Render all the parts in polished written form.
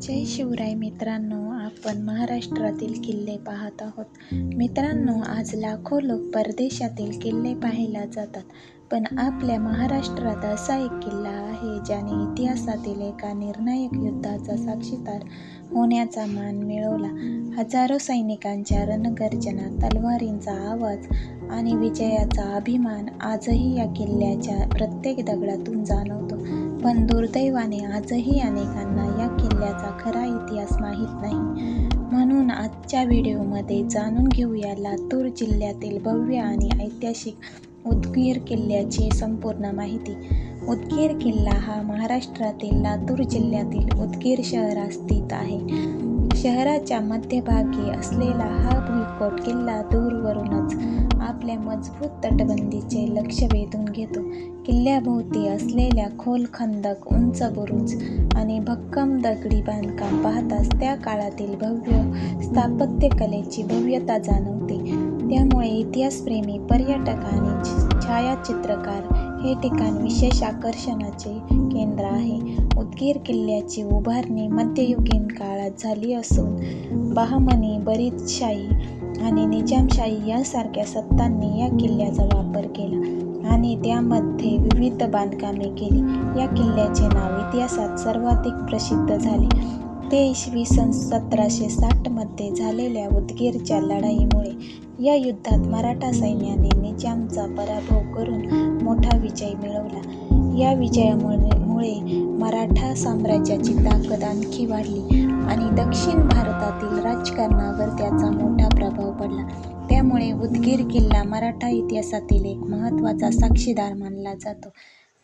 जय शिवराय मित्रांनो, आपण महाराष्ट्रातील किल्ले पाहत आहोत. मित्रांनो, आज लाखो लोक परदेशातील किल्ले पाहायला जातात, पण आपल्या महाराष्ट्रात असा एक किल्ला आहे ज्याने इतिहासातील एका निर्णायक युद्धाचा साक्षीदार होण्याचा मान मिळवला. हजारो सैनिकांच्या रणगर्जना, तलवारींचा आवाज आणि विजयाचा अभिमान आजही या किल्ल्याच्या प्रत्येक दगडातून जाणवतो. पण दुर्दैवाने आजही अनेकांना या किल्ल्याचा खरा इतिहास माहीत नाही. म्हणून आजच्या व्हिडिओमध्ये जाणून घेऊया लातूर जिल्ह्यातील भव्य आणि ऐतिहासिक उदगीर किल्ल्याची संपूर्ण माहिती. उदगीर किल्ला हा महाराष्ट्रातील लातूर जिल्ह्यातील उदगीर शहरात स्थित आहे. शहराच्या मध्यभागी असलेला हा भुईकोट किल्ला दूरवरूनच आपल्या मजबूत तटबंदीचे लक्ष वेधून घेतो. किल्ल्याभोवती असलेल्या खोल खंदक, उंच बुरुज आणि भक्कम दगडी बांधकाम पाहताच त्या काळातील भव्य स्थापत्यकलेची भव्यता जाणवते. त्यामुळे इतिहासप्रेमी, पर्यटक आणि छायाचित्रकार हे ठिकाण विशेष आकर्षणाचे केंद्र आहे. उदगीर किल्ल्याची उभारणी मध्ययुगीन काळात झाली असून बहामनी, बरीदशाही आणि निजामशाही यांसारख्या सत्तांनी या किल्ल्याचा वापर केला आणि त्यामध्ये विविध बांधकामे केली. या किल्ल्याचे नाव इतिहासात सर्वाधिक प्रसिद्ध झाले ते इसवी सन 1760 मध्ये झालेल्या उदगीरच्या लढाईमुळे. या युद्धात मराठा सैन्याने निजामचा पराभव करून मोठा विजय मिळवला. या विजयामुळे मराठा साम्राज्याची ताकद आणखी वाढली आणि दक्षिण भारतातील राजकारणावर त्याचा मोठा प्रभाव पडला. त्यामुळे उदगीर किल्ला मराठा इतिहासातील एक महत्त्वाचा साक्षीदार मानला जातो.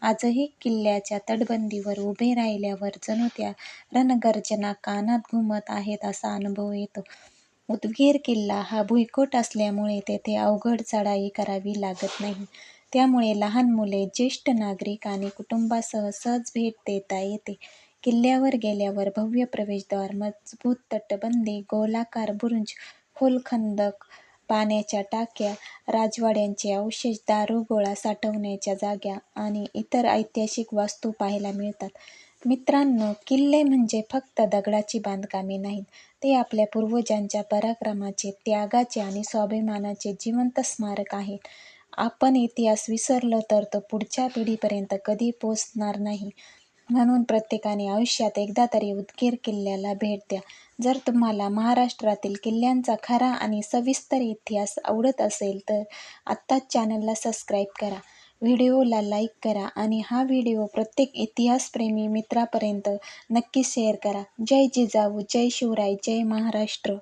आजही किल्ल्याच्या तटबंदीवर उभे राहिल्यावर जणू त्या रणगर्जना कानात घुमत आहेत असा अनुभव येतो. उदगीर किल्ला हा भुईकोट असल्यामुळे तेथे अवघड चढाई करावी लागत नाही. त्यामुळे लहान मुले, ज्येष्ठ नागरिक आणि कुटुंबासह सहज भेट देता येते. किल्ल्यावर गेल्यावर भव्य प्रवेशद्वार, मजबूत तटबंदी, गोलाकार बुरुज, खोल खंदक, पाण्याच्या टाक्या, राजवाड्यांचे अवशेष, दारुगोळा साठवण्याच्या जागा आणि इतर ऐतिहासिक वास्तू पाहायला मिळतात. मित्रांनो, किल्ले म्हणजे फक्त दगडाची बांधकामे नाहीत, ते आपल्या पूर्वजांच्या पराक्रमाचे, त्यागाचे आणि स्वाभिमानाचे जिवंत स्मारक आहेत. आपण इतिहास विसरलो तर तो पुढच्या पिढीपर्यंत कधी पोहोचणार नाही. म्हणून प्रत्येकाने आयुष्यात एकदा तरी उदगीर किल्ल्याला भेट द्या. जर तुम्हाला महाराष्ट्रातील किल्ल्यांचा खरा आणि सविस्तर इतिहास आवडत असेल तर आत्ताच चॅनलला सबस्क्राईब करा, व्हिडिओला लाईक करा आणि हा व्हिडिओ प्रत्येक इतिहासप्रेमी मित्रापर्यंत नक्की शेअर करा. जय जिजाऊ, जय शिवराय, जय महाराष्ट्र.